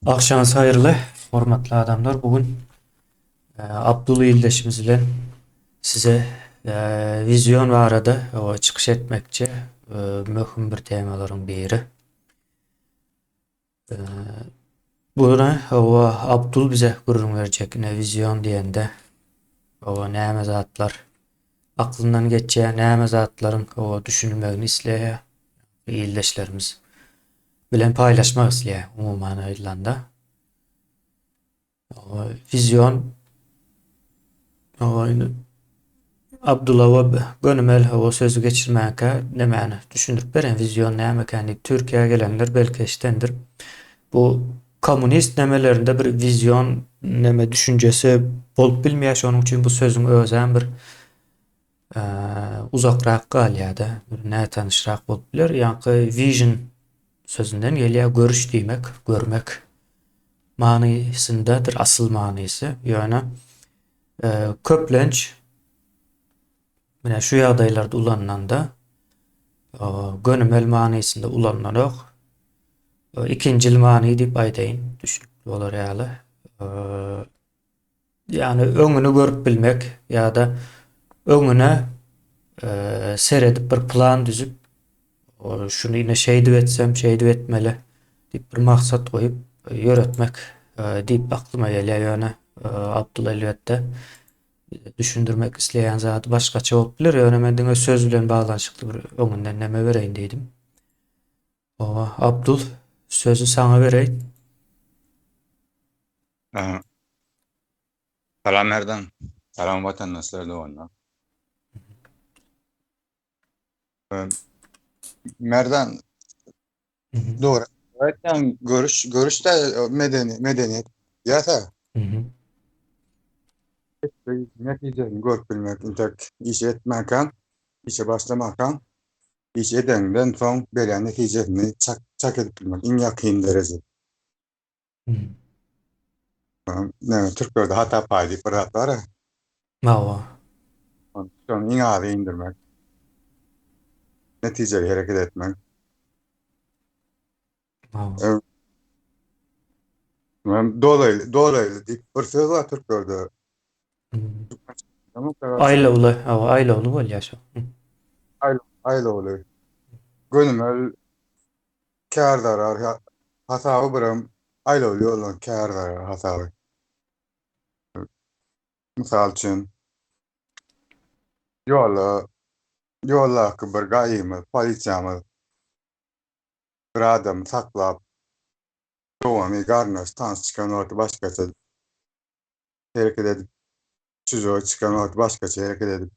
Akşamınız hayırlı, hormatly adamlar. Bugün Abdullah ildeşimiz bilen size vizyon ve arada o çıkış etmekçe möhüm bir temaların biri. E, Buna o Abdul bize gurur verecek ne vizyon diyende o näme zatlar aklından geçýän näme zatlaryň o düşünilmegini isleýär ildeşlerimiz bilen paylaşmak isleýär umuman aýlanda. O vizyon o Abdullah we Gönümel o sözü geçirmäke nämäni düşündirip beren vizyon näme ekeni Türkiýe'ge gelenler belki eşitendir. Bu komünist nämelerinde bir vizyon näme düşünjesi bolup bilmeýär, şonuň üçin bu sözüň özem bir uzakrak galýa-da, bir näme tanışrak bolup biler. Ýa-ni vision sözünden gelýär, görüş diýmek, görmek manysyndadyr asıl manysy. Ýöne köplenç mine şu ýagdaýlarda ulananda gönümel manysynda ulananok ikincil many diýip aýdaýyn düşünipli bolar ýaly. Ýani öňüni görüp bilmek ýa-da öňüne seredip bir plan düzüp şunu ine şeýdip etsem, şeýdip etmeli diýip bir maksat goýup ýöretmek diýip aklyma gelýär. Ýöne Abdullah elbetde düşündürmek isleýän zat başgaça bolup biler. Ýöne men diňe söz bilen baglanşykly bir öňünden näme bereýin diýdim. Abdul, sözü sana bereýin. Aha. Salam Merdan. Salam vatandaşlar da onda. Merdan Hı hı. doğru. Zaten görüş de medeniyet. Yata. Hı hı. Neticeni görüp bilmek, intek iş etmeken, işe başlamakan, iş edenden son beren neticesini çak edip bilmek, in yakın derece. Hı hı. Türkler'de hata paydı, bir hata var ya, Mawa. onu in ağabey indirmek, neticeli hareket etmek. Mawa. Ee, Dolaylı deyip bir söz var Türkler'de. Hı hı. Tamam kardeşim. Aýlawly, aýlawly bolýar şo. Ayla gönümel kâr darar hasabı biram ayla oluyor kâr darar hasabı. Misal için yolla hakkı bir gayimiz, polisiýamyz bir adam saklap dowamy garnaş tans çıkan wagty başgaça hereket edip çüzüge çıkan wagty başgaça hereket edip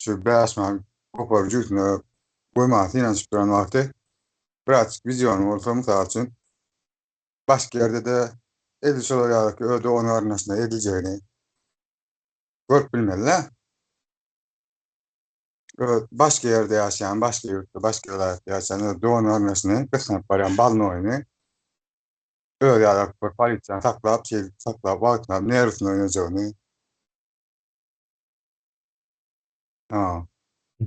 şu bäşman gopar jutuna goýmasy inançyp duran wagty bir açyk vizion bolsa misal için başga ýerde de edilşi olarak öde onu arnaşyna ediljegini görüp bilmeliler. Başka yerde yaşayan, başka yurtta, başka vilayette yaşayan doğan örnesini kıskanıp barayan balın oyunu öyle yarak bir palitsen saklap vakitler neresini oynayacağını ha. Hı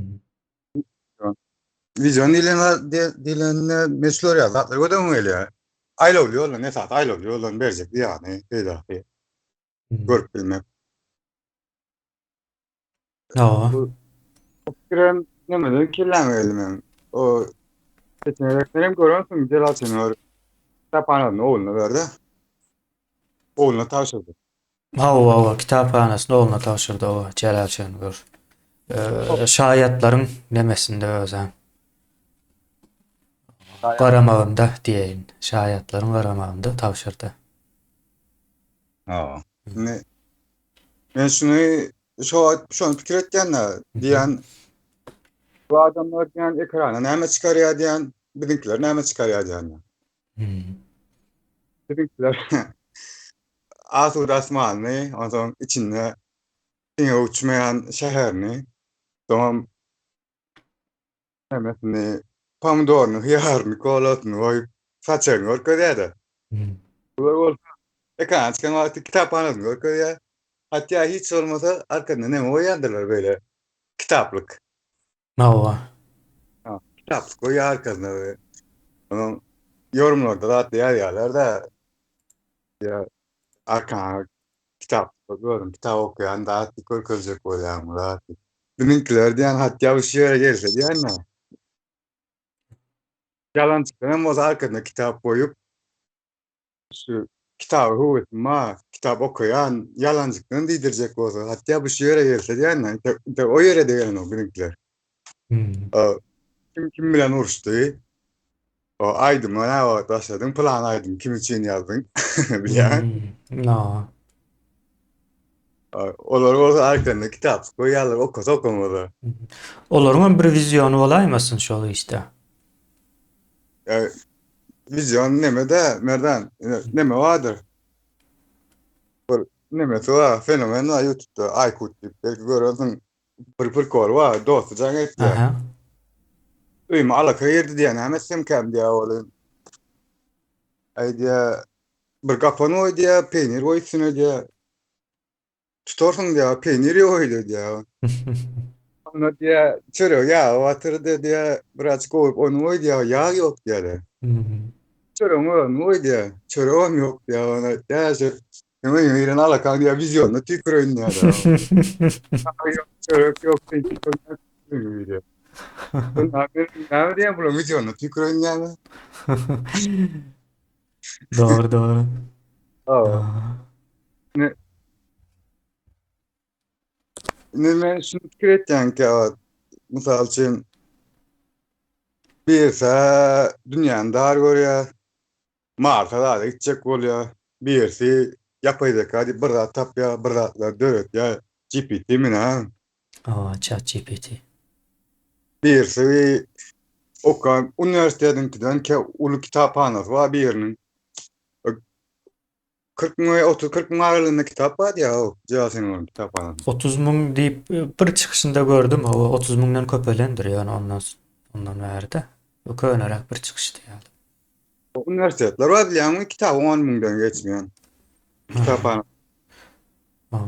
hı. Vizyon diline meşhur ya zaten o da mı öyle ayla oluyor lan ne saat ayla oluyor lan verecek yani bir Hı hı. görüp bilmek. Mawa. Bu fikrim ne kirlenmeyelim o seçeneklerim görüyorsun güzel atıyor. Tapanın oğluna verdi. Oğluna tavşırdı. Mawa kitaphanasyny oğluna tapşyrdy o Celal Şengör. Şaýatlaryň nemesinde özem. Garamagynda diýeýin. Şaýatlaryň garamagynda tapşyrdy. Ha. Ne ben şunu fikir etkenler Hı hı. diyen bu adamlar diyen ekrana näme çıkarýar diyen bizimkiler näme çıkarýar diyen. Hı hı. Bizimkiler Asude asmany, ondan içinde diňe uçmayan şäherni, tamam nämesini pomidorny, hyýaryny, kolatyny goýup saçagyny görkezýärdi. Hı hı. Bular bol ekran çıkan wagty kitaphanasyny görkezýär. Hatda hiç olmasa arkada näme goýýardylar böyle kitaplık. Mawa. Ha, kitaplık goýýar arkasına böyle. Tamam. yorumlarda da diğer yerlerde ya arkana kitap bakıyorum. Kitap okuyan daha dikkat kılacak oluyor rahat. Bizimkiler diyen hatta bu şiire gelirse diyen ne? Yalan çıkan ama o da arkasına kitap koyup şu kitabı huvvetme kitap okuyan yalancıklığını diydirecek olsa. Hatta bu şiire gelirse diyen ne? İşte o yere diyen o bizimkiler. Hmm. Kim bilen uğraştı. O aydım ona o başladın plan aydım. Kim için yazdın? Biliyor. No. Olur olsa arkasına kitap koyarlar okusa okumalı. Olorun bir vizyonu olaymasın şolu işte. Yani, vizyon neme de merdan neme vardır. Nemesi var fenomen var YouTube'da Aykut deyip belki görüyorsun pır kor var dostu can et ya. Aha. Uyuma alaka yerdi diye hemen semkem diye oğlum. Ay diye bir kafanı oy diye peynir koysun diye tutorsun diye peyniri oydu diye. Onu diye çürüyor ya batırdı diye birazcık koyup onu oy diye yağ yok diye. Hmm. Çürüyor mu oy diye çürüyor yok diye ona diye şu hemen yerin alakan diye vizyonla tükürüyor diye. Yok çürük yok diye. Ben diye bu vizyonla tükürüyor diye. Doğru doğru. Aa, Aa. ne men şunu fikir etken ki misal için birse dünyanın dar görüyor, Mars'a da gidecek oluyor. Birisi yapay zeka deyip bir tapya, bir döröt ya GPT mi ne? Aa, ChatGPT. Birisi okan üniversitedekinden ki ulu kitaphanesi var birinin. 40 mı 30-40 mı aralığında kitap var ya o Cihasin'in onun kitaphanesi. 30 mung deyip bir çıkışında gördüm. O 30 mungdan köpelendir yani ondan verdi. O köynerek bir çıkıştı yani. O üniversiteler var diye ama kitabı 10 mungdan geçmeyen. Kitaphane. Aa.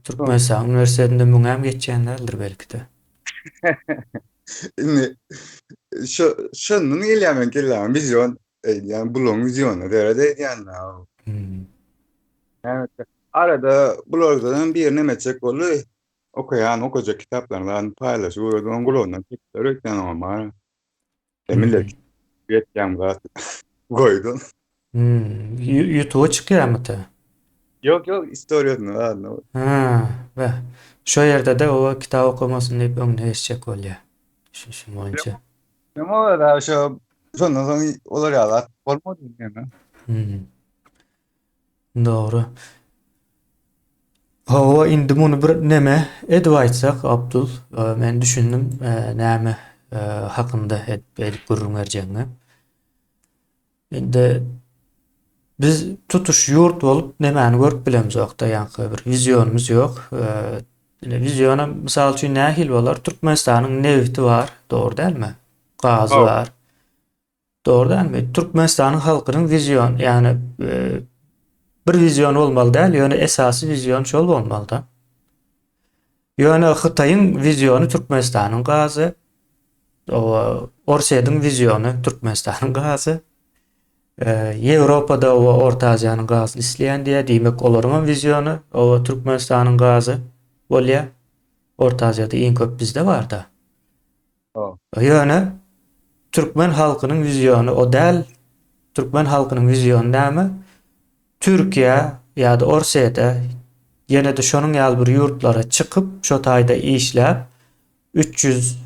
Türkmenistan Üniversitesi'nde mung hem geçenlerdir belki de. Şimdi şunun geliyorum vizyon yani bulun vizyonu derede yani. Hmm. Evet. Arada blogdan bir ne meçek oluyor. Okuyan okuyacak kitaplardan paylaşıyor. Oradan kulağından çıkıyor. Öykten ama. Millet Hmm. yetken zaten koydum. YouTube'a çıkıyor mu da? Yok yok istoriyasını var. Ha, ve şu yerde de o kitap okumasın deyip önüne eşecek oluyor. Şu boyunca. Ama da şu sonra olur ya lan. Olmadı yani. Hmm. Doğru. Hava indi bunu bir neme edip aytsak Abdul, men düşündüm näme hakynda edip görürmerjeňi. Indi biz tutuş yurt bolup nemäni görüp bilemiz wagtda ýa-ni bir vizyonumuz ýok. Vizyona mysal üçin nähil bolar? Türkmenistanyň newiti bar, dogry dälmi? Gazy Oh. bar. Dogry dälmi? Türkmenistanyň halkynyň vizyon, ýani bir vizyon bolmaly däl, ýöne esasy vizyon şol bolmaly da. Ýöne Hytaýyň vizyonu Türkmenistanyň gazy, Orsiýadyň vizyonu Türkmenistanyň gazy, Ýewropada we Orta Aziýanyň gazyny isleýän diýe diýmek olaryň vizyonu o Türkmenistanyň gazy bolýar. Orta Aziýada iň köp bizde bar da. Oh. Ýöne türkmen halkynyň vizyonu o däl. Türkmen halkynyň vizyonu näme? Türkiýe ýa-da Orsiýada ýene-de şonuň ýaly bir ýurtlara çykyp, şo taýda işläp 300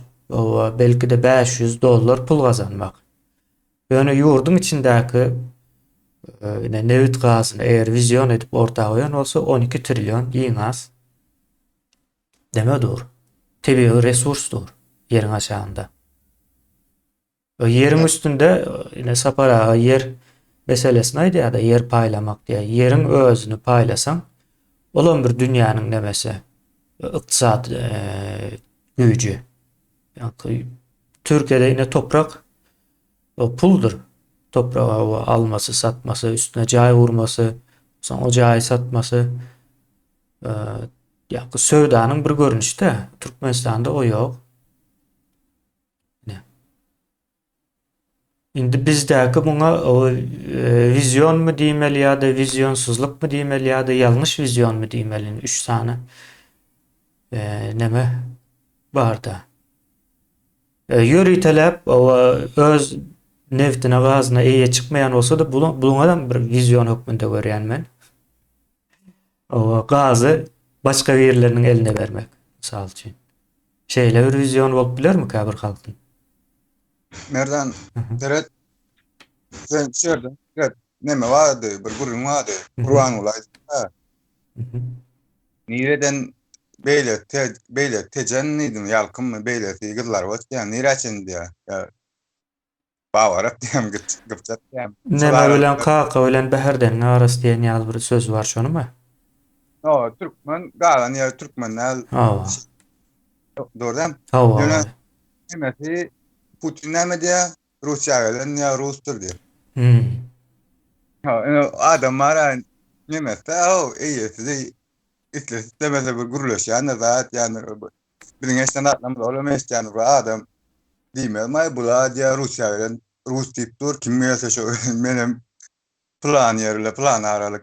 belki de $500 pul gazanmak. Ýöne ýurdun içindäki newit gazyny eger vizyon edip ortaga goýan bolsa 12 trillion iň az. Demedur. Tebii resursdur ýeriň aşagynda. O ýeriň üstünde ine sapara yer meselesini aýdýar da yer paýlamak diýe. Yeriň özüni paýlasaň olan bir dünýäniň nemesi ykdysat güýji. Ýa-ni Türkiýede ine toprak o puldur. Toprağı alması, satması, üstüne cay vurması, sonra o cayı satması ýa-ni söwdanyň bir görünüşi de. Türkmenistanda o ýok. Indi bizdäki buňa o vizyon mu diýmeli ýa-da vizyonsuzluk mu diýmeli ýa-da ýalňyş vizyon mu diýmeli? 3 sany neme barda. Ýöriýtelep öz newtine gazyna eýe çykmaýan bolsa-da buňa da bir vizyon hökmünde görýän men. O gazy başga birleriniň eline bermek. Misal üçin. Şeýle bir vizyon bolup bilermi käbir halkyň? Merdan deret sen şerden deret neme vardy bir gurun vardy Kur'an ulaydy. Nireden beýle tejennidim ýalkym beýle tigirler bolýan niraçyn diýär. Ya bawarak diýem gypçat diýem. Neme bilen kaka bilen beherden arasy diýen ýaly bir söz bar şonumy? No, Türkmen galan ýa Türkmenler Hawa. doğrudan Hawa. nemesi Putin näme diýär? Russiýa bilen ýa Rusdur diýär. Ha, adamlara nemesi o eýesi İtlis demese bir guruluş yani zat yani bizim eşten atlamız olamayız yani bu adam diýmez may bula diýär Russiýa bilen Rus diýip dur kim bilemse şu menem plan ýerle plan aralyk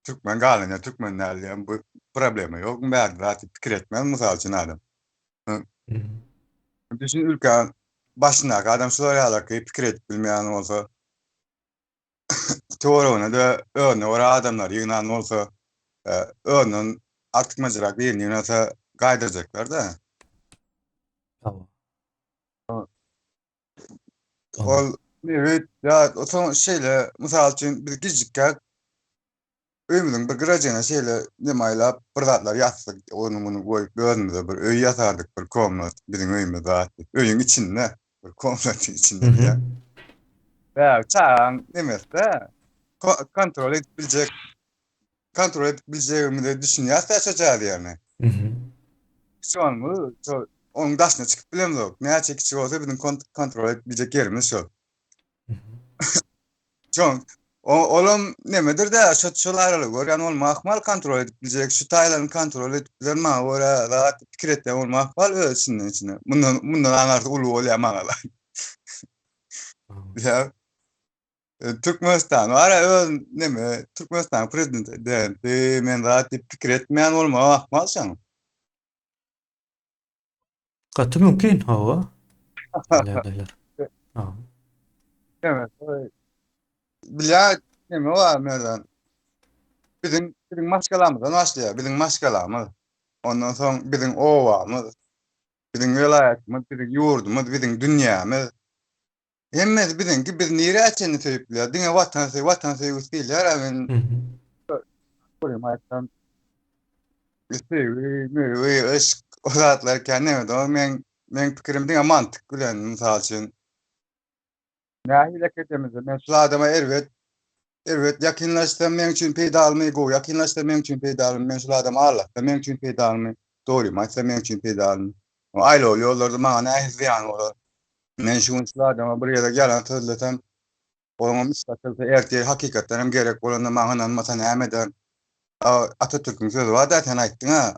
Türkmen galyna Türkmenler diýen bu problemi ýok ben zat pikir etmem mysal üçin adam. Düşün ülke başyna adam şolary alaky pikir edip bilmeýän bolsa teoriýany da örne ora adamlar ýygnan bolsa örnün artık mecra bir yönete gaydıracaklar da. Hawa. Ol evet ya o son şeyle misal için bir gizlikke öýümüň bir girejene şeyle nemaýla pırdatlar ýatsak onu bunu goýup görmüde bir öý ýatardyk bir komnat bizim öýümde zat. Öýüň içinde bir komnat içinde diýär. Ya çaň demekde kontrol edebileceğimi de düşünýärse çaçar yani. Şu an mı? Onun daşına çıkıp bilemiyorum. Ne çekici olsa bizim kontrol edebilecek yerimiz şu. Çok. Oğlum nemedir de şolar olur. Yani olmak mal kontrol edebilecek. Şu tayların kontrol edebilir ma ora rahat fikir etme olmak mal ölçünün içine. Bundan artık ulu oluyor mağalar. Ya Türkmenistan var ya neme Türkmenistan prezidenti de men rahat fikir etmeyen olmak mal şan. Gaty mümkin hawa. Ýalylar. Hawa. Evet. Bilýär neme var merdan. Bizim maskalarymyzdan başlaýar. Bizim maskalarymyz. Ondan soň bizim owamyz, bizim welaýatymyz, bizim ýurdumyz, bizim dünýämiz. Hemme biziňki biz nirä söýüp bilýär. Diňe watan söýüp bilýär. Men görýän aýtdan sevgi, eşk, o zatlar kendime de men pikirim diňe mantyk bilen mysal üçin. Nähile ketemiz men şu adama evet yakınlaştım men için peýda almy go yakınlaştım men için peýda almy men şu adama Allah men için peýda almy dogry maçsa men için peýda almy. O aýla ýollarda maňa nähili ziýan bolar. Men şu adama bir ýere gelen tözlesem olama müstakilse erki hakykatdan hem gerek bolanda maňa nanmasa näme eden Atatürk'ün sözü var da sen aýtdyň ha.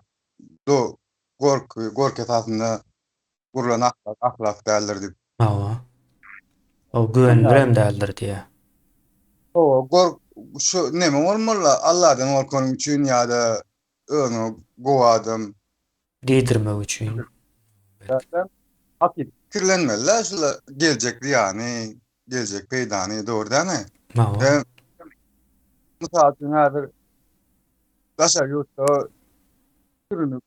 Do gork esasında gurulan ahlak däldir dip. Hawa. O güvendirem däldir diýe. O gork şu neme bolmaly Allah'dan gorkanyň üçin ýa-da öňe gowadym Diýdirmek üçin. zaten hakik kirlenmeliler şula gelecekdi yani gelecek peýdany doğrudan. Hawa. Mysal üçin häzir daşar ýurtda sürünüp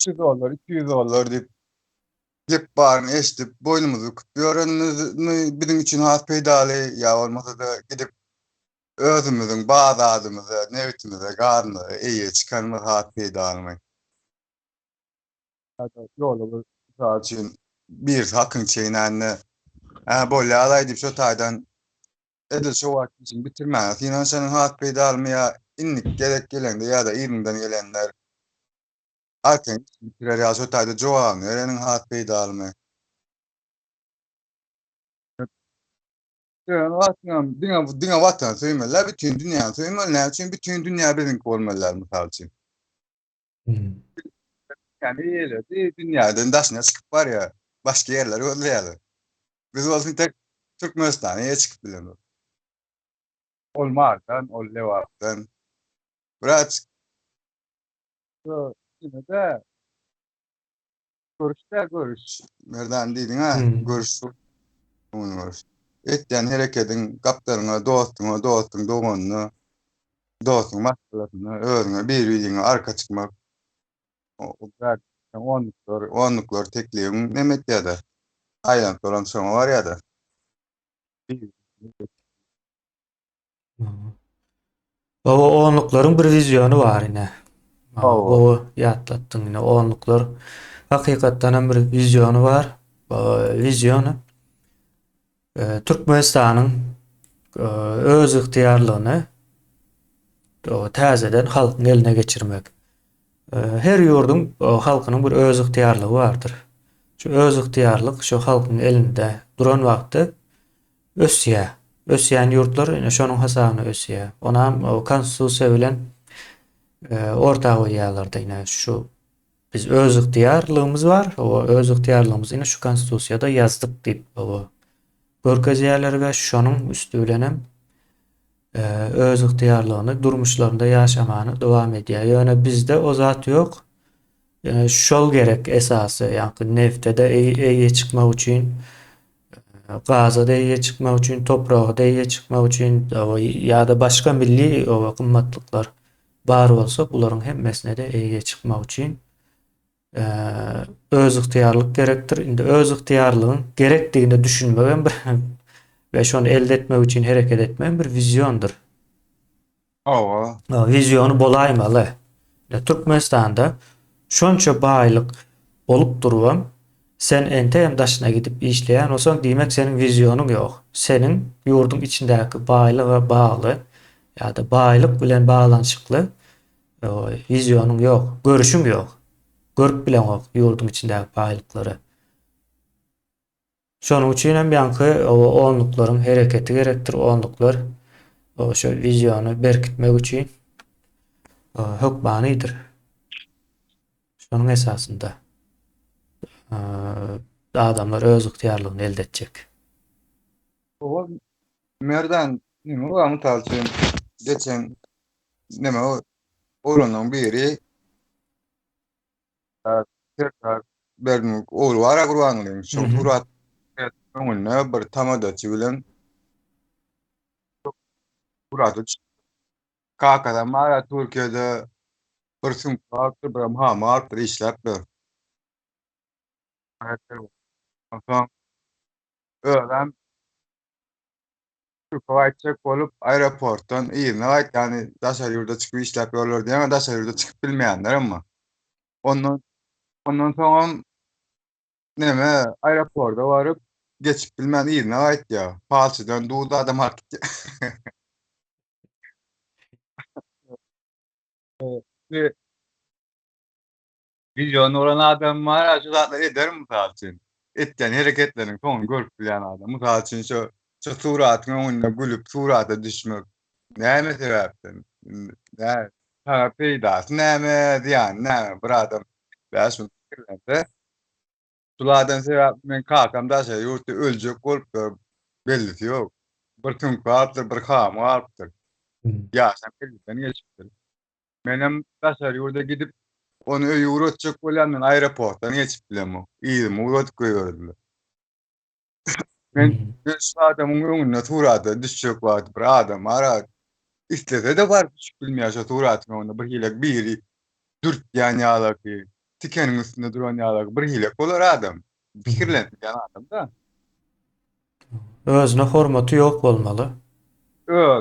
$200, $200 dip gep baryn eşdip boynumuzy küpýär önümüzde bizim için has peýdaly ýa bolmasa da gidip özümüziň bazadymyzy, newtimize, garny eýe çykanmy has peýdaly. Ýolu mysal üçin bir hakyň çeýnänni bolýa alay dip şo taýdan edil şo wagt için bitirmäňis. Ýa senin has peýdaly ýa innik gerek gelende ýa-da ýerinden gelenler arkan bitirer ýa şo taýda jogabyny bereniň has peýdaly. Diňe watan söýmeler, bütün dünýä söýmeler, çünkü bütün dünýä biziňki bolmalylar mysal üçin. Yani öyle dünýäden daşyna çykyp bar ya, başga ýerlere öldürýärler. Biz bolsun tek Türkmenistan'a çıkıp bilen. Olmazdan, Ollevap'tan. Biraz yine de görüş. Nereden dedin ha? Hmm. Görüş. Görüş. Etken hareketin kaptanına, dostun, doğanını, dostun masalasını, öğrene, bir yüzüne arka çıkmak. O gerçekten onluklar tekliğin nemet ya da. Aynen olan sonra var ya da. O onlukların bir vizyonu var yine. Oo. O yatlattın yine onluklar. Hakikaten bir vizyonu var. O vizyonu Türkmenistan'ın öz ihtiyarlığını o täzeden halkın eline geçirmek. Her yurdun o halkının bir öz ihtiyarlığı vardır. Şu öz ihtiyarlık şu halkın elinde duran wagty ösýär. Ösýän ýurtlar ine şonuň hasabyna ösýär. Onam o konstitusiýa bilen ortak ýalarda ine şu biz öz ihtiyarlığımız var. O öz ihtiyarlığımızı ine şu konstitusiýada ýazdyk diýip o görkezýärler we şonuň üstü bilen hem öz ihtiyarlygyny durmuşlarynda ýaşamany dowam edýär. Ýöne bizde o zat ýok. Şol gerek esasy, ýa-ni neftede eýe çıkmak üçin, gazada eýe çıkmak üçin, topragda eýe çıkmak üçin ýa-da başga milli o kymmatlyklar bar bolsa, bularyň hemmesine de eýe çıkmak üçin öz ihtiyarlyk gerekdir. Indi öz ihtiyarlygyň gerekdigini düşünmegen bir we şonu elde etmek üçin hereket etmegen bir vizyondur. Oo. O vizyonu bolaýmaly. Türkmenistanda şonça baýlyk bolup durwam, sen entem daşyna gidip işleýän olsaň, diýmek seniň vizyonyň ýok. Seniň ýurdun içindäki baýlyga bagly ýa-da baýlyk bilen baglanyşykly vizyonyň ýok, görüşüň ýok. Görüp bilen ok ýurdun içindäki baýlyklary. Şonuň üçin hem ýanky o onluklaryň hereketi gerekdir. Onluklar o şo vizyonu berkitmek üçin hökmanydyr. Şonuň esasında adamlar öz ihtiyarlygyny elde etjek. O merdan nime o amtalçym geçen nime o oğlunun biri tekrar bermuk oğlu var kurbanlyň şol Mhm. surat öňüne bir tamadaçy bilen suraty kakadan mara Türkiýede bir sınıfta bir hamar bir işläpdir. Ondan öğlen Türkçe bolup aeroportdan ýerine gaýt, ýani daşar ýurda çykyp işläp bolýar diýen, daşar ýurda çykyp bilmeýänler emma. Ondan soňra neme aeroportda baryp geçip bilmän ýerine gaýtdy. Falçydan duýdy adam hakdy. Vizyonu olan adam var, şu zatlar eder misal üçin. Etken hereketleriň soňy görüp bilýän adam. Misal üçin şu suratyň öňünde gülüp surata düşmek. Näme sebäpden? Nä? Ha, peýdasy näme diýän, näme bir adam bäşmi pikirlense, şulardan sebäp men kakam daşa ýurtda öljek bolup bellisi ýok. Bir tünkü alypdyr, bir hamy alypdyr. Mhm. Ýaşam bellisinden geçipdir. Menem daşar ýurda gidip onu öýüretjek bolýan men aeroportdan geçip bilemok. Ýygymy uzatyp goýberdiler. Men Mhm. men şu adamyň öňüne surata düşjek wagt bir adam ara istese de baryp düşüp bilmeýär şu suratyň öňünde bir hilek biri dürtýän ýalyky, tikeniň üstünde duran ýalyky bir hilek bolar adam. Mhm. Pikirlenýän adam da. Özüne hormaty ýok bolmaly.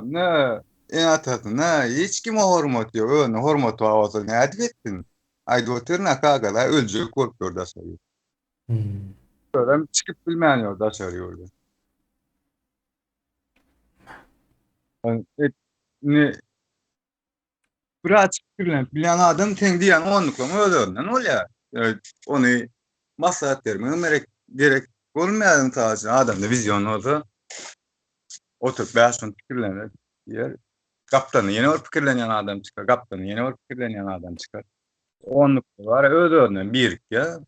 Ne enatatyna hiç kime hormat ýok. Öňüne hormat bolsa nädip etdin? Aýdotyrna kagala öljek bolup durdaşy. Mhm. Ölen çıkıp bilmeýän ýolda çarýardy. Ne biraz bilen adam teň diýen onlukla öldürenden bolýar. Ony maslahat bermek gerek bolmaýan taýsy adamda vizion bolsa oturup bäşmi pikirlenir. Ýer gapdany ýene bir pikirlenýän adam çykar, gapdany ýene bir pikirlenýän adam çykar. Onluklar var öldürenden birik ýa.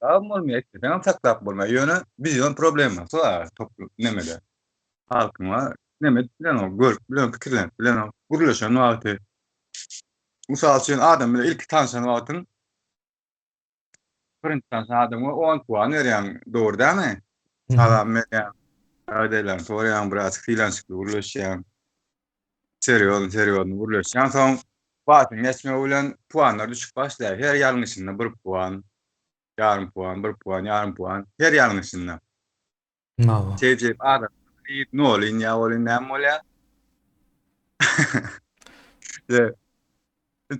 Tamam olmuyor. Tamam saklap bolmaý ýöne bizden problem var. Toplu nemede. Halkyma neme bilen o görüp bilen pikirlenip bilen o guruluşan wagty. Mysal üçin adam bilen ilk tanışan wagtyň birinji tanışan adama 10 puan berýän, dogry dälmi? Hı hı. Salam berýän, ödeýän, soraýan, biraz filançykly guruluşýan, seriýony guruluşýan, soň wagtyň geçmegi bilen puanlar düşüp başlaýar. Her ýalňyşynda 1 puan, yarım puan, 1 puan, yarım puan, her ýalňyşynda. Mawa. Çeýip adam nolin ýa bolin näme bolýar?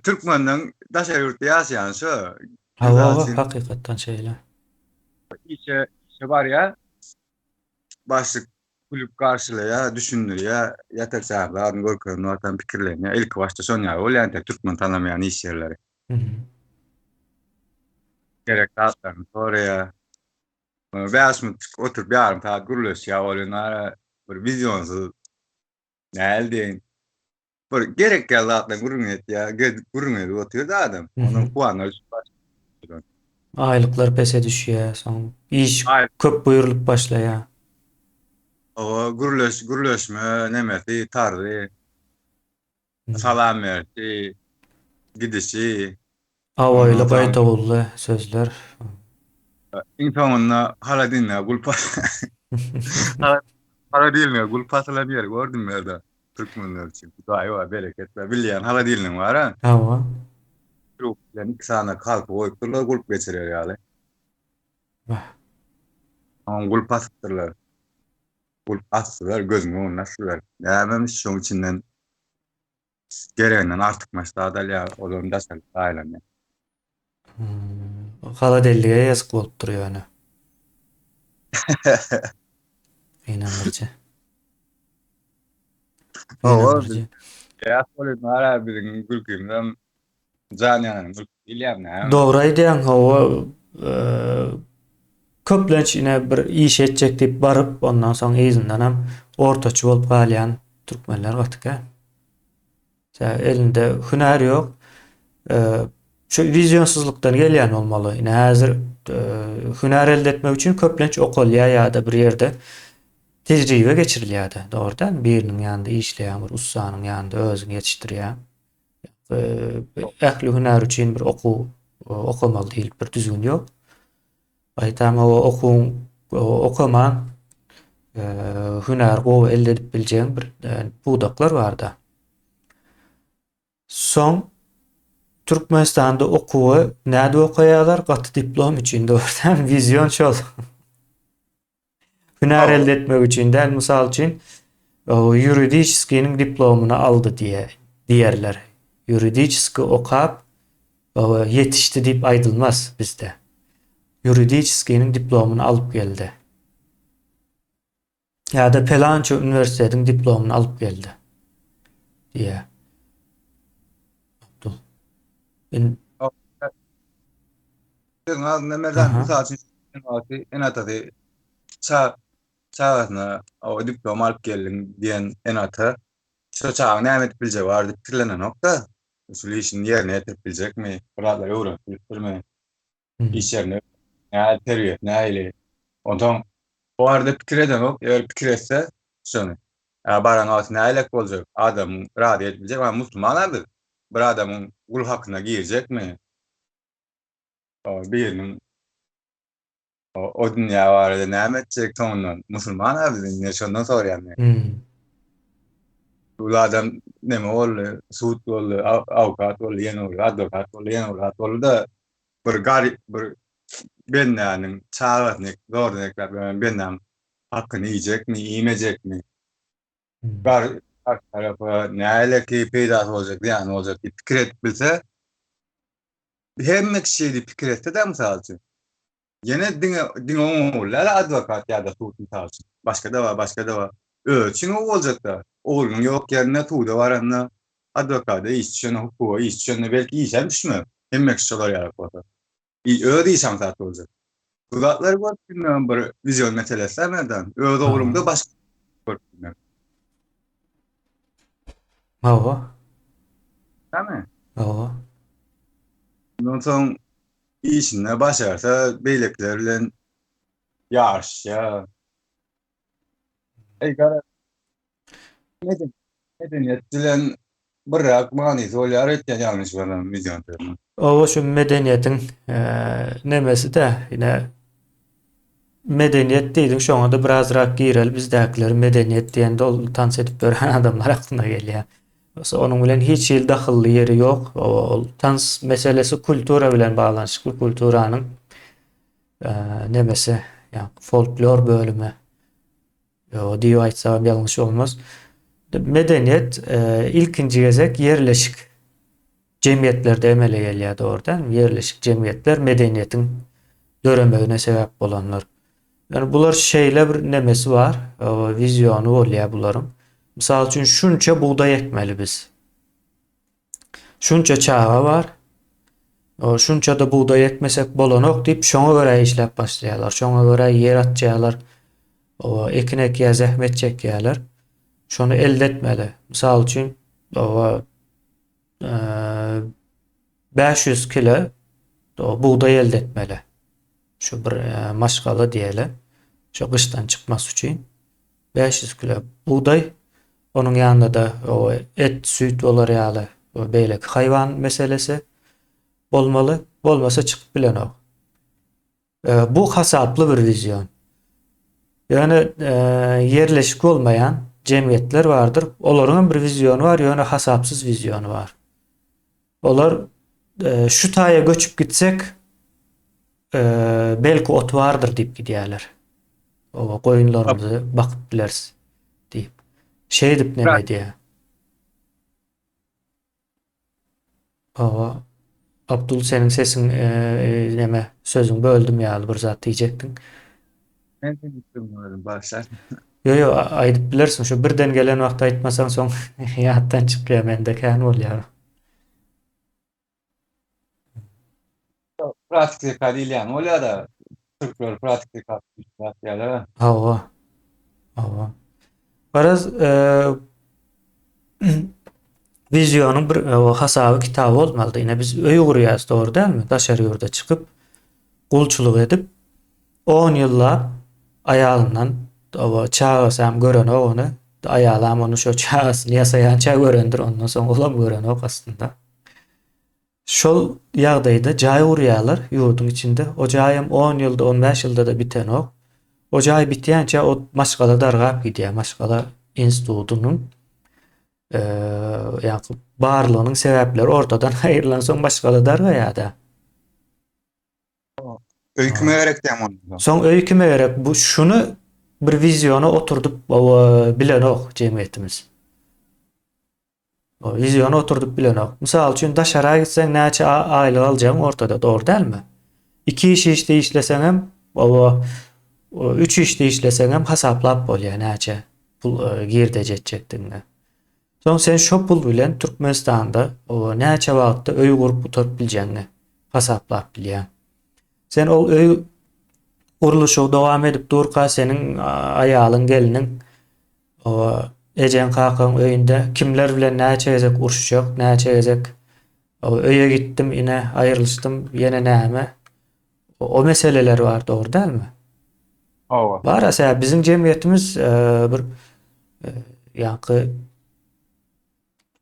Türkmenden daşa ýurtda ýaşaýan şu, Hawa misal hakykatdan şeýle. işe bar ya, başlyk kulüp garşylaýar, düşündirýär, ýatak saatlaryny görkezip wagtdan pikirlenýär. Ilk başta şon ýaly bolýar, türkmen tanamaýan iş ýerleri. Hı hı. Gerekli atlaryny soraýar. Bäş minut oturup ýarym saat gürleşýär bolýar, bir vizyonsyz näl diýin. Bir gerekli atlaryny gürrüňet ýa, gürrüňet oturýar adam. Hı hı. Onuň puanlary düşüp başlaýar. Aýlyklar pese düşýär, soň iş Ay, köp buýrulyp başlaýar. o gürleşme nemesi, tardy, Hı. salam berdi, gidişi, ondan Awaýla soň gaýtagully sözler. insanla hala dinle gulpa hala hala dinle gulpasla bir yer gördüm ben de Türkmenler için. Duay var bereket ve bilýän hala diliniň var ha. Hawa. Türk yani iki sana kalk oýupdylar gulp geçirer ýaly. Bah. Ama gulpasdylar. Gulp asdylar gözüňe oňaşdylar. Näme şoň içinden gereginden artykmaşdy adalya olam daşal aýlany. Hala dellige ýazyk bolup durýar ýöne. Inandyrjy. O Inandyrjy. ya soly mara bilen gülkümden janyanyň gülk bilýär näme? Dogry aýdýan, hawa köplenç ine bir iş etjek diýip baryp, ondan soň izinden hem ortaçy bolup galýan türkmenler gatyka. Elinde hüner ýok. Şu vizyonsuzlukdan gelýän bolmaly. Ine häzir hüner elde etmek üçin köplenç okulýar ýa-da bir ýerde tejribe geçirilýär-de. Dogrydan biriniň ýanynda işleýän bir ustanyň ýanynda özüni ýetişdirýär. Ähli hüner üçin bir okumaly diýilip bir düzgün ýok. Aýtam o okuman hüner gowy elde edip biljeğin bir buğdaklar barda. Soň Türkmenistanda okuwy näde okaýarlar? Gaty diplom üçin dörden vizyon şol. Hüner elde etmek üçin de mysal üçin yuridiskiň diplomunu aldy diýerler. Yuridiski okap yetişdi diýip aýdylmaz bizde. Yuridiskiň diplomunu alyp geldi. Ya da pelanço üniversiteden diplomunu alıp geldi diye. Abdul. Nemeden misal üçin en atady çağına o diploma alyp geldim diyen en ata şu çağın näme edip biljek bardy pikirlenen nokta. Usul işini yerine getirip biljekmi? Birazlar öwrenip iş yerine näme terbiýet, näme ondan o arada pikir eden ok, eğer pikir etse şunu. Baran altı näme boljak? Adam rady etbiljek, ama musulmanlardyr. Bir adamın gul hakkına girecek mi? Birinin o dünýä barada näme etjek soňundan musulman abydyn şondan sorýan. Bu adam neme boldy? Suud boldy, awkat boldy, ýene boldy, adwokat boldy, ýene boldy, boldy da bir garip bir bennäniň çağatny zorunluklar bennäm hakkını yiyecek mi, yemeyecek mi? Karşı tarafa näle ki peýda boljak, ýani boljak diýip pikir etip bilse, hemme kişi pikir etse de mysal üçin. Yine diňe oňullar adwokat ýa-da suud mysal üçin. Başga da var. Ölçün o boljak da. Oğlunun ýok ýerine tuğda baranda adwokata iş düşene, hukuka iş düşene belki işe düşmür. Hemme kişiler ýarak. Öýde işem zat boljak. Bu zatlar var bilmem bir vizyon meselesi nereden? Öýde oğlumda başga görmem. Hawa. Täme? Hawa. Ondan soň işine başarsa beylekler bilen yarışa. Eger medeniyet bilen bırak mani solyar etken yanlış bana vizyon terimi. O şu medeniyetin nemesi de yine medeniyet değildi. Şu anda biraz rak girel bizdekiler medeniyet diyen de tans edip gören adamlar aklına geliyor. Onun bilen hiç il dahilli yeri yok. O tans meselesi kultura bilen bağlanışıklı. Kulturanın nemesi yani folklor bölümü. O diyor aytsam yanlış olmaz. Medeniyet ilkinci gezek yerleşik cemiyetlerde emele geliyor doğrudan. Yerleşik cemiyetler medeniyetin döremeğine sebep olanlar. Yani bular şeyle bir nemesi var. Vizyonu oluyor buların. Misal üçün şunça buğday ekmeli biz. Şunça çağa var. Şunça da buğday ekmesek bolanok deyip şoňa göre işlep başlaýarlar. Şoňa göre yer atjaýarlar. Ekin ekýär, zähmet çekýärler. Şonu elde etmeli. Misal üçün 500 kilo buğday elde etmeli. Şu bir maşgala diýeli. Şu kıştan çıkması için 500 kilo buğday, onun yanında da o et, süt olar ýaly beýleki hayvan meselesi bolmaly. Bolmasa çıkıp bilen o. Bu hasaplı bir vizyon. Yani yerleşik olmayan cemiyetler vardır. Olaryň bir vizyonu var, ýöne hasapsız vizyonu var. Olar şu taýa göçüp gitsek belki ot vardır diýip gidýärler. O koyunlarımızı bakıp bileriz deyip. Şey edip neme diye. O Abdul senin sesin neme sözün böldüm ya bir zat diyecektin. Ben de bilmiyorum başlar. Yo yo aydıp bilirsin şu birden gelen vakti aytmasan son yattan çıkıyor mende kan oluyor. Pratik zeka değil yani. Öyle da Türkler pratik zeka yerler. Hava hava. Biraz vizyonun bir hasabı kitabı olmalı. Yine biz öy kuruyoruz doğru değil mi? Daşarı yurda çıkıp kulçuluk edip 10 yılla ayağından o çağırsam gören o onu ayağlam onu şu çağırsın yasayan çağ görendir ondan sonra olam gören o aslında. Şol ýagdaýda jaý urýarlar ýurdun içinde. O jaýym 10 ýylda 15 ýylda da biten ok. O jaý bitýänçe o maşgala dargap gidýär. Maşgala institutynyň ýa-ni barlygynyň sebäpleri ortadan aýrylan soň maşgala dargaýar-da. Öyküme gerek de ama. Soň öýküme gerek bu şunu bir vizyona oturdup bilen ok jemgyýetimiz. O vizyona oturdup bilen ok. Misal üçin daşara gitseň näçe aýlyk aljagyň ortada, dogry dälmi? 2 iş işte işleseň hem o 3 işte işleseň hem hasaplap bolýar näçe pul girdejekdiňi. Soň sen şo pul bilen Türkmenistanda o näçe wagtda öý gurup oturup biljeňi hasaplap bilýär. Sen ol öý guruluşy dowam edip durka senin aýalyň geliniň o ejen kakan öýünde kimler bilen näçe gezek uruşjak, näçe gezek o öýe gittim, ine aýrylışdym, ýene näme? O meseleler var, dogry dälmi? Ova. Bar asa bizim jemgyýetimiz bir ýa-ni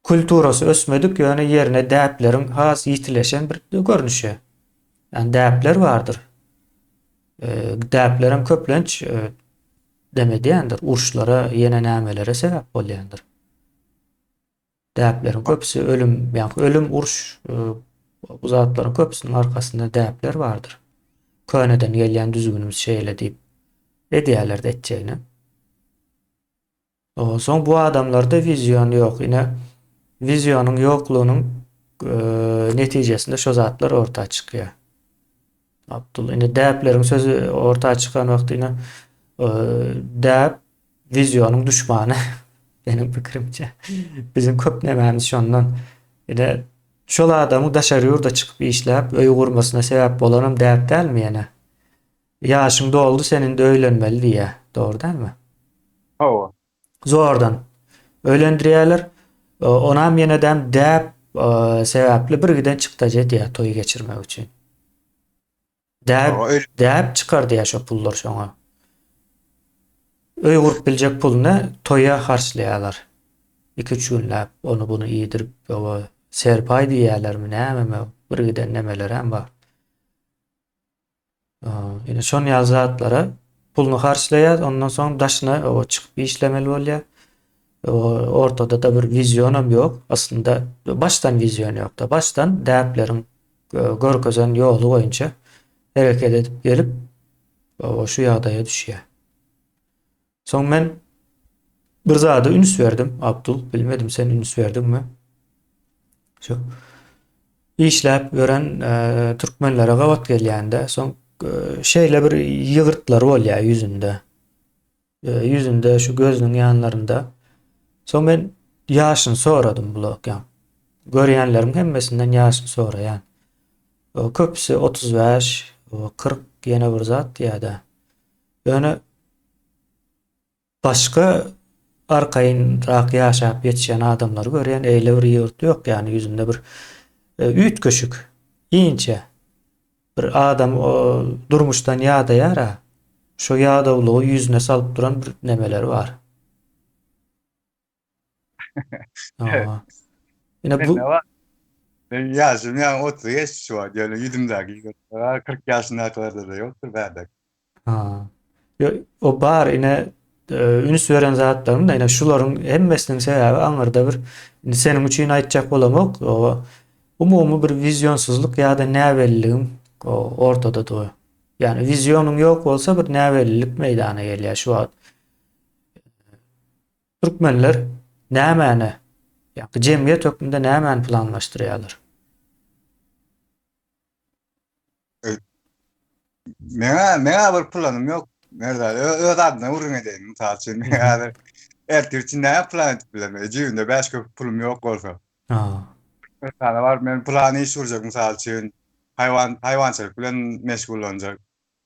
kulturasy ösmedik, ýöne ýerine däpleriň has ýitileşen bir görnüşi. Yani däpler bardyr. Däplerim köplenç demediýändir, uruşlara, ýene nämelere sebäp bolýandyr. Däplerin köpüsi ölüm, ýa-ni ölüm uruş bu zatlaryň köpüsiniň arkasynda däpler bardyr. Köneden gelýän düzgünümüz şeýle diýip edýärler de etjegini. Soň bu adamlarda vizyon ýok. Ine vizyonyň ýoklugynyň netijesinde şo zatlar ortağa çykýar. Abdul ine däpleriň sözü ortağa çykan wagty ine däp vizyonyň düşmany benim pikirimçe. Bizim köp nämämiz şondan. Ine şol adamy daşary ýurda çykyp işläp öý gurmasyna sebäp bolanam däp dälmi ýene? Ýaşyň doldy, senin de öýlenmeli diýär. Dogry dälmi? Ova. Zordan öýlendirýärler. Onam ýeneden däp sebäpli bir giden çykdaja diýär toý geçirmek üçin. Däp O öyle däp çıkardy ýa-şo pullar şoňa. Öý gurup biljek pulny toýa harçlaýarlar. 2-3 günläp onu bunu iýdirip, serpay diýýärlermi näme bir giden nemeler hem bar. Ýene şon ýazatlara pulny harçlaýar, ondan soň daşyna çykyp işlemeli bolýar. Ortada da bir vizyonum ýok. Aslında baştan vizyon ýok da. Baştan däplerin görkezen ýoly boýunça hereket edip gelip şu ýagdaýa düşýär. Soň men bir zada üns berdim, Abdul. Bilmedim sen üns berdinmi? Şu işläp gören türkmenlere gawat gelýände soň şeýle bir ýygyrtlar bolýar ýüzünde. Ýüzünde şu gözüniň ýanlarynda. Soň men ýaşyny soradym bulakam. Görýänleriň hemmesinden ýaşyny soraýan. Köpüsi 35, 40 ýene bir zat ýa-da. Ýöne başga arkaýynrak ýaşap ýetişen adamlary görýän eýle bir ýygyrt ýok, ýani ýüzünde bir üýt köşük, iňçe bir adam durmuşdan ýadaýara, şo ýadawlygy ýüzüne salyp duran bir nemeleri bar. Aa. Ýene ne bu var? Ben yaşım yani 30 yaş var. Yani yüzümdeki 40 yaşına kadar da yoktur bende. ha. O bar ine üns beren zatlarym da ine şularyň hemmesiniň sebäbi aňyrda bir seniň üçin aýtjak bolamok, o umumy bir vizyonsuzlyk ýa-da näwelligim ortada dur. Yani vizyonyň ýok bolsa bir näwellik meýdana gelýär şu wagt. Türkmenler nämäni ýa-da jemgyýet hökmünde nämäni planlaşdyrýarlar? Mene bir planım yok. Nerede? Öz adına urun edeyim. Misal için mene ertir için ne plan edip bilemiyor. Cebimde başka pulum yok olsa. Ha. Bir tane var. Men planı iş kuracak misal için. Hayvancılık bilen meşgul olacak.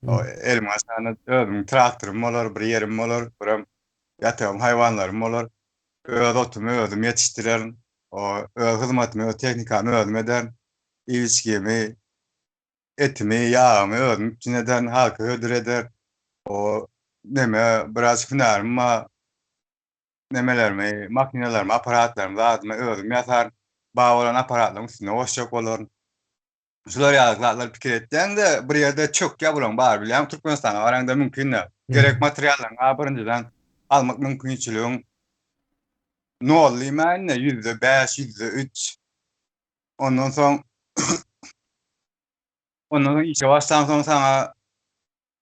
O elim aşağına ödüm, traktörüm olur, bir yerim olur, buram yatıyorum, hayvanlarım olur. Otumu ödüm yetiştirelim. O hizmetimi, o teknikamı ödüm eden, ilişkimi, etimi, yağımı ödüm içineden halkı ödür eder. O biraz hünerimi, nemelerimi, makinelerimi, aparatlarımı dağıtımı ödüm yatar. Bağ olan aparatlarım üstüne hoşçak olur. Şular ýazgylaklar pikir etden de bir ýerde çök ýabulan bar bilýän Türkmenistana baranda mümkin näp. Gerek materiallaryň birinjiden almak mümkinçiligiň nol diýmän %5, %3. Ondan soň işe başdan soň sana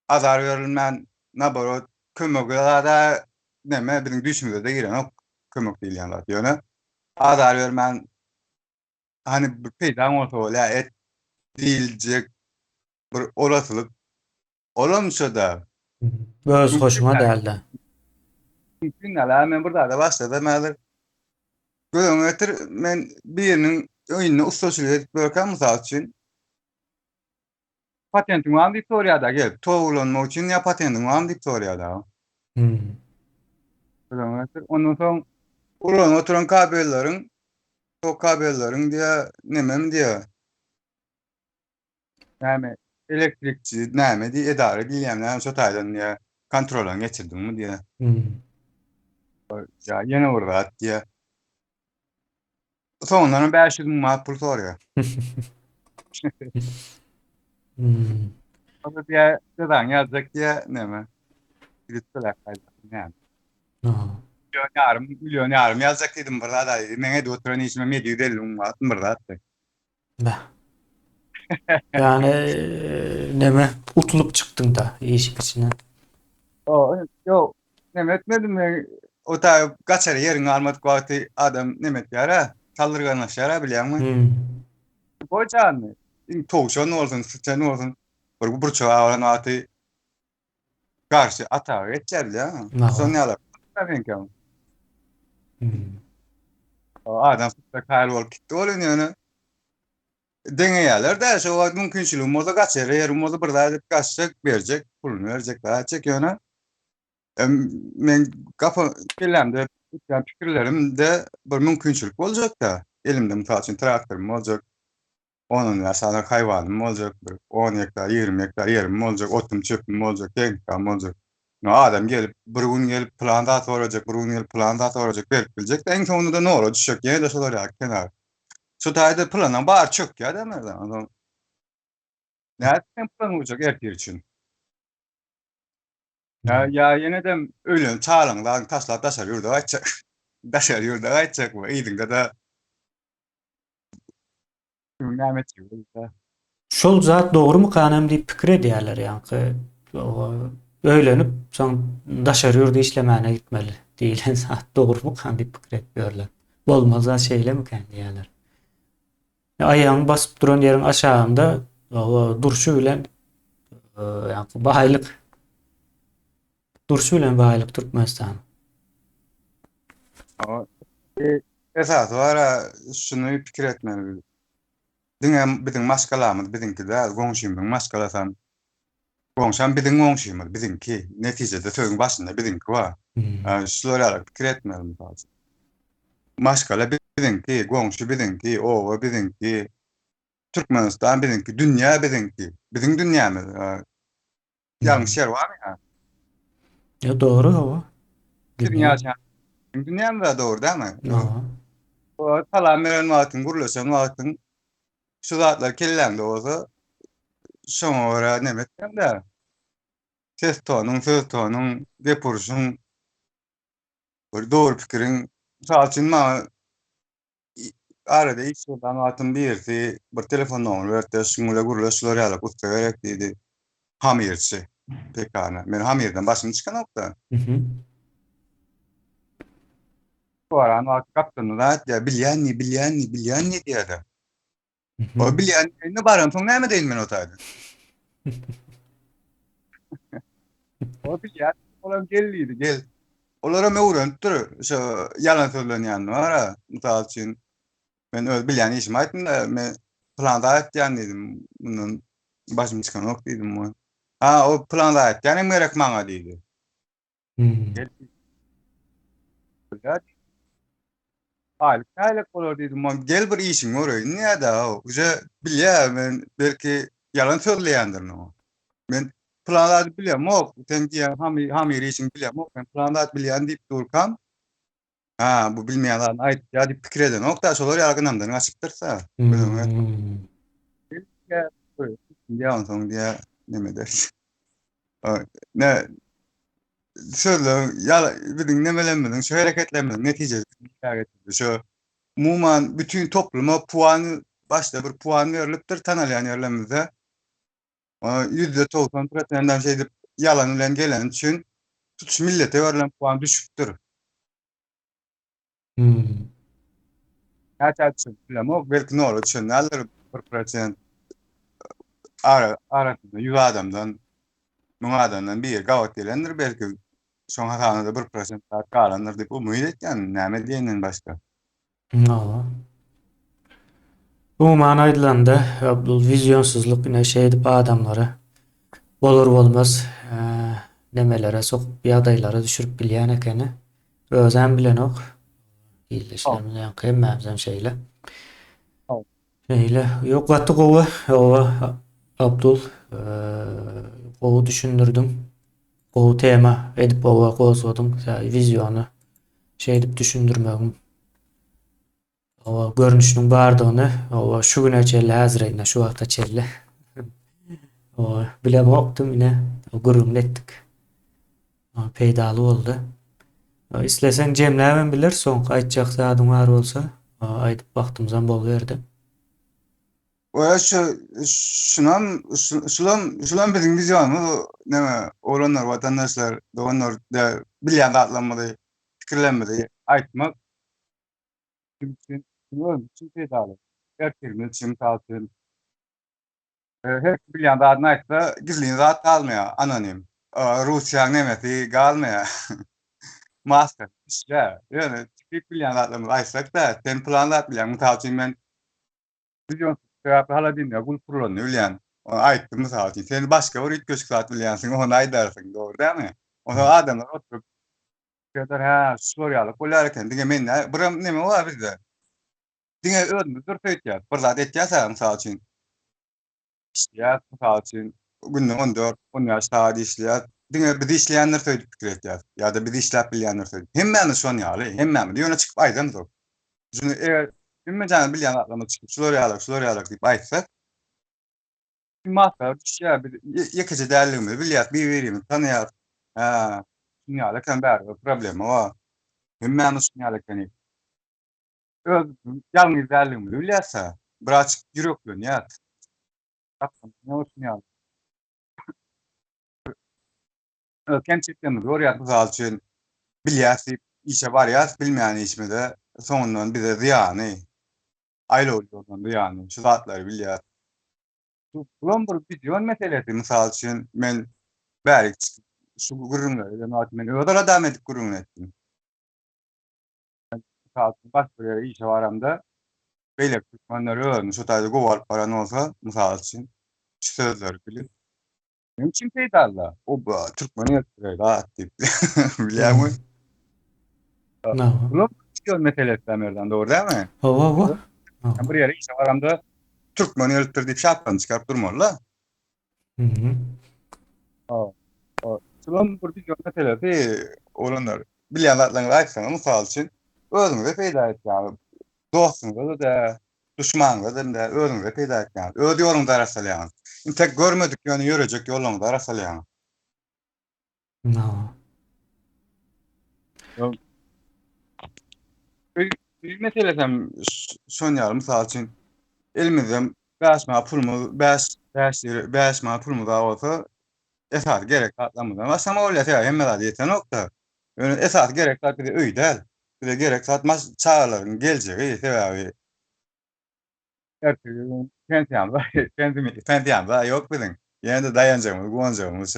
azar berilmän naborot kömegi da biziň düşmüze giren ok kömek diýilýär ýöne. Azar bermän hani bir peýda bolsa et diýiljek bir olasılık olamsa da Öz hoşuma mümkin däldi. men burada da başladım häzir göňetir men biriniň öýüne ustaçylyk edip berken mysal üçin patentim var diýip soraýarda gelip togulanmak üçin ýa patentim var diýip soraýarda. Göňetir ondan soň ulan oturan kabellerin o kabellerin diýe nemem diýe näme elektrikçi näme diýe edare edilýän şo taýdan diýe kontroldan geçirdiňmi diýe. Ya ýene urdat diýe. Soňdan 500 000 manat pul soraýar. Onu diye dedem yazacak diye ne mi? Gülütseler näme? Milyon yarım yazacak dedim burada da. Mene de oturan işime 750 000 manat burada attı. Yani neme utulup çıktın da iş içinden. Yo, ne etmedim ben. O da kaçar yerin almadık vakti adam ne yara saldırganlaşar bilýän mi? Boýçan. Toğuşan olsun, sıçan olsun. Bir çoğa olan atı karşı ata geçer ya. Son yalar. Tabii ki. O adam sıçra kayıl olup gitti olun yani. Deneýärler de şo mümkinçiligim bolsa gaçar yerim bolsa bir daha edip gaçacak berjek, pulunu berjek daha çekiyorna. Men gapa bilemde pikirlerim de bir mümkinçilik boljak da. Elimde misal üçin traktörüm boljak. Onun ýaşanak haýwanym boljak, 10 hektar, 20 hektar ýerim boljak, otum çöpüm boljak, tehnikam boljak. No adam gelip bir gün gelip plan dat berjek, bir gün gelip plan dat berjek, berip biljek. En sonunda ne olur düşecek ýene de şolar ýa kenar. Şu taýda planyň bar çök ýa demezden. Adam näçe plan bolacak erkek üçin. Ya ýene de öýlen çalaňdan taşlap daşar ýurda gaýtjak. Daşar ýurda gaýtjak bu. Ýygyňda da näme etjek. Şol zat dogrymy kanam diýip pikir edýärler ýa-ni. Öýlenip soň daşar ýurda işlemäne gitmeli diýilen zat dogrymy kan diýip pikir etýärler. Bolmaz şeýlemi kan diýärler. Aýagyny basyp duran ýeriň aşagynda durşu bilen ýa-ni bahaýlyk Türkmenistan. Ama esas wara şunu pikir etmeli. Diňe biziň maskalamyz biziňki däl, goňşymyň maskalasam, goňşam biziň goňşymyz, biziňki. Netijede söýüň başynda biziňki bar. Şulara ýaly pikir etmeli bazı. Maskala biziňki, goňşy biziňki, owa biziňki, Türkmenistan biziňki, dünýä biziňki. Biziň dünýämiz. Ýalňyş ýer barmy ýa? Ya dogry o. Dünýä ýa. Dünýämiz de dogry däme? No. O talan meren wagtyň, gurulaşan wagtyň şu zatlar kelläňde bolsa şoňa görä näme etgändä? Ses tonuň, söz tonuň, gepuruşyň bir dogry pikiriň misal üçin maňa arada iş ýoldan wagtym birisi bir telefon nomery berdi, şuňa gurulaşylar ýaly usta gerek diýdi. Hamirçi. Pekana. Men Hamirden başym çykan nokta. Soran wagt kapdyny da diýär, bilýän diýär. O bilýän ne barym soň näme diýin men o taýda? O bilýär, olam gelliydi, gel. Olara öwrenipdir, şo ýalan sözlenýän bara. Misal üçin men öz bilýän işimi aýtdym da, men planda aýtdym diýdim. Bundan başym çykan ok diýdim. O planda aýtdym gerek maňa diýdi. Aylyk bolar diýdim. Gel bir işiň görýin. Näde o? Uje bilýär men belki ýalan sözleýändir o. Men planlary bilýär ok. Tenki hamir işiň bilýär ok. Men planlary bilýän diýip durkam. Bu bilmeýän aýtýar diýip pikir eden ok da şolar ýalgynamdan açypdyrsa. Ýa soň diýär näme der? Ne şöyle biziň nemelenmeden, şu hereketlenmeden netije şu umuman bütün topluma puany başda bir puan berilipdir tanalýan ýerlerimizde. %90 şey dip ýalan bilen gelen üçin tutuş millete verilen puan düşükdir. Näçe düşük bilemok, belki nolu düşünýärler 1% arasynda 100 adamdan 1000 adamdan biri gawat gelendir belki şoň hasanyda 1% galandyr diýip umyt etýän, näme diýenden başga. No. Umuman aýdylanda Abdul vizyonsuzluk ine şey edip adamlara bolur bolmaz nemelere sokup ýagdaýlara düşürüp bilýän ekeni özem bilen ok. İlleşlerimiz kemmäzem şeýle. Şeýle ýok wagty gowy Abdul gowy düşündürdüm. Gowy tema edip gowy gozadym. Vizyonu şey edip düşündürmegim. O görünüşiniň bardygyny şu güne çelle häzirine şu wagta çelle. O bilemokdum ine gurulmetdik. Peýdaly boldy. İslesen jemlämen biler soň aýtjak zadyň bar bolsa aýdyp wagtymyzdan bolberdi. Şunam biziň vizyonumyz näme olanlar watandaşlar doganlar da bilýän gatlanmady, pikirlenmedi aýtmak için peýdaly. Erkekler için taýdan her bilýän zadyny aýtsa gizliň zat galmaýar, anonim. Russiýanyň nemesi galmaýar. Master, işler. Yani tipik bilýän zatlarymyzy aýtsak da, sen planlap bilýän. Mysal üçin men vizyon hala dinle gulpurlanyny bilýän. Aýtdym mysal üçin, sen başga bir üç saat bilýänsiň, onu aýdarsyň, dogry dälmi? Onu adamlar oturup şolary ýaly polar eken diýen men bir neme bar bizde. diňe özüňiz bir söýtýär. Bir zat etýärsäň mysal üçin işleýär, mysal üçin günde 14-10 saat işleýär. Diňe biz işleýänler söýdüp pikir etýär. Ýa-da biz işläp bilýänler söýdüp. Hemmäni şon ýaly, hemmäni ýöne çykyp aýdym zor. Şunu eger bilmejän bilýän atlama çykyp şular ýaly diýip aýtsak, masar düşýär bir ýekece däldigimi bilýär, bir-birimizi tanýar. Ha, şunu ýaly kan bäri problema bar. Hemmäni şunu ýaly kan öz ýalňyz däldigimi bilýärse, biraz ýüreklenýär. Ne olsun ýaly. Kemçeklerimiz görýär, mysal üçin bilýärsi işe barýar, bilmeýän işmede soňundan bize ziýany, aýla bolýardan ziýany, şu zatlary bilýär. Bulan bir vidion meselesi mysal üçin men bärik şu gurrunlary men öder adam edip gurrun etdim. Mysal üçin başga bir ýere işe baramda beýle türkmenleri öňe şu taýda gowalyp baran bolsa, mysal üçin şu sözleri bilip "Men kim peýdalla? O türkmeni ýetdirýär" diýip bilýärmi? No. Bulan vidion meselesi demerden doğru dälmi? Owa. Bir ýere işe baramda türkmeni ýetdir diýip şapkany çykaryp durmalylar. Mhm. Şulan bir video meselesi olanlar bilýän zatlaryňy aýtsaňyz mysal üçin özüňize peýda etýär. Dostuňyza da, duşmanyňyza da özüňize peýda etýär. Öz ýoluňyzda arasalýaňyz. Tek görmedik ýöne ýörejek ýoluňyzda arasalýaňyz. No. Bir meselesem şon ýaly mysal üçin elimizde 5 manat pulumuz, 5 manat pulumuz bolsa esas gerek atlamazdan. Başlama öyle hemme zat ýeten okda. Esas gerek zat bir de öý däl. Bir de gerek zat çağalaryň geljegi sebäbi ertesi pensiyamda yok biziň. Ýene-de dayanjagymyz, guwanjagymyz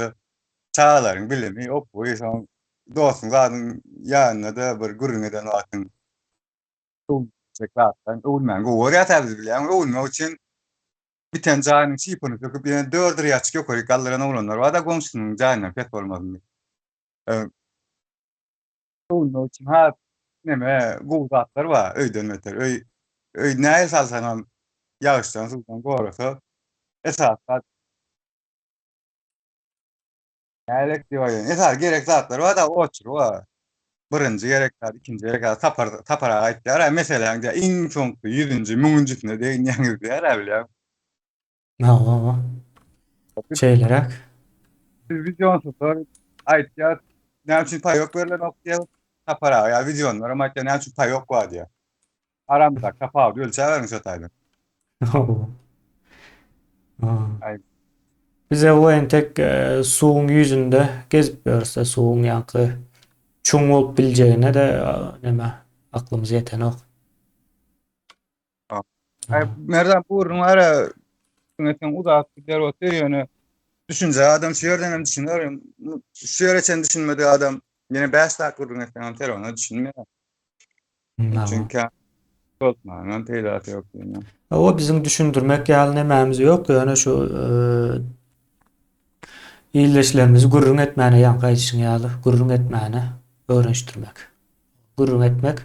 çağalaryň bilimi op boýsan dostuň zadyň ýanyna da bir gurrun eden wagtyň çeklatdan ulman gowy ýatar bilýän, ulmak üçin biten jaýynyň çypyny söküp ýene 4 ýaçyk ýokary gallaran oglanlar bar da gomşunyň jaýyna pet bolmadymy. Ulmak üçin ha neme gowy zatlar bar, öýden öter. Öý näme salsaňam ýagşdan suwdan gorasa esas zat nälik diýýär. Esas gerek zatlar bar da oçur bar. Birinji gerek zat, ikinji gerek zat tapara aýtdylar. Meselen iň soňky 100-nji, 1000-njisine degin ýaňyz diýär bilýär. No. Şeylerek. Biz vizyonsuzlar aýtýar, näme üçin paýok berilen okdiýar, tapara ýa vizyonlar ama näme üçin paýok bar diýär. Aramda kapaw ölçäberiň şu taýda. No. Ay, Bize o entek suwun ýüzünde gezip görse suwun ýanky çuň bolup biljegine de neme aklymyza ýeten ok. ay merdan burun ara tüňeten uzak gider otur ýöne düşünje adam şu ýerden hem düşünýär. Şu ýere çen düşünmedi adam ýene 5 saat gurrun etdiň telefona düşünmeýär. No. Çünki botmaňam peýda ýok diýen. O bizim düşündürmek ýaly nemämiz ýok. Ýöne şu ýyleşlerimizi gurrun etmäne ýanky aýdyşyň ýaly gurrun etmäne öwrenişdirmek. Gurrun etmek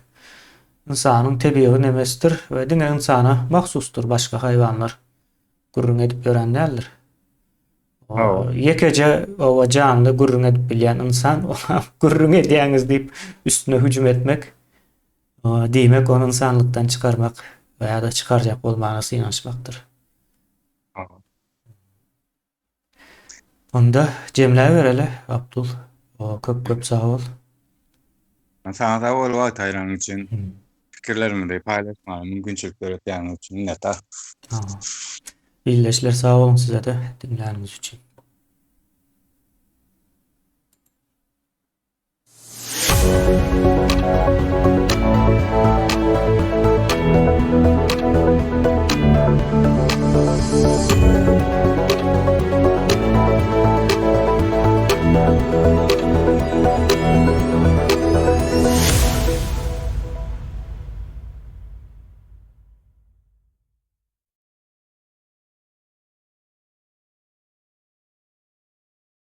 insanyň tebigy nemesidir we diňe insana mahsusdur. Başga haýwanlar gurrun edip ýörenlerdir. Yekece o canlı gurrun edip bilýän insan gurrun edýäňiz diýip üstüne hüjüm etmek diýmek onu insanlykdan çykarmak veya da çykarjak bolmagyna sygnaşmakdyr. Onda jemläp bereli Abdul. Köp sag bol. Sana da bol wagt aýran üçin pikirlerimi paýlaşmagy mümkinçilikler etýän üçin minnetdar. Illeşler sag bolun size de dinläriniz üçin.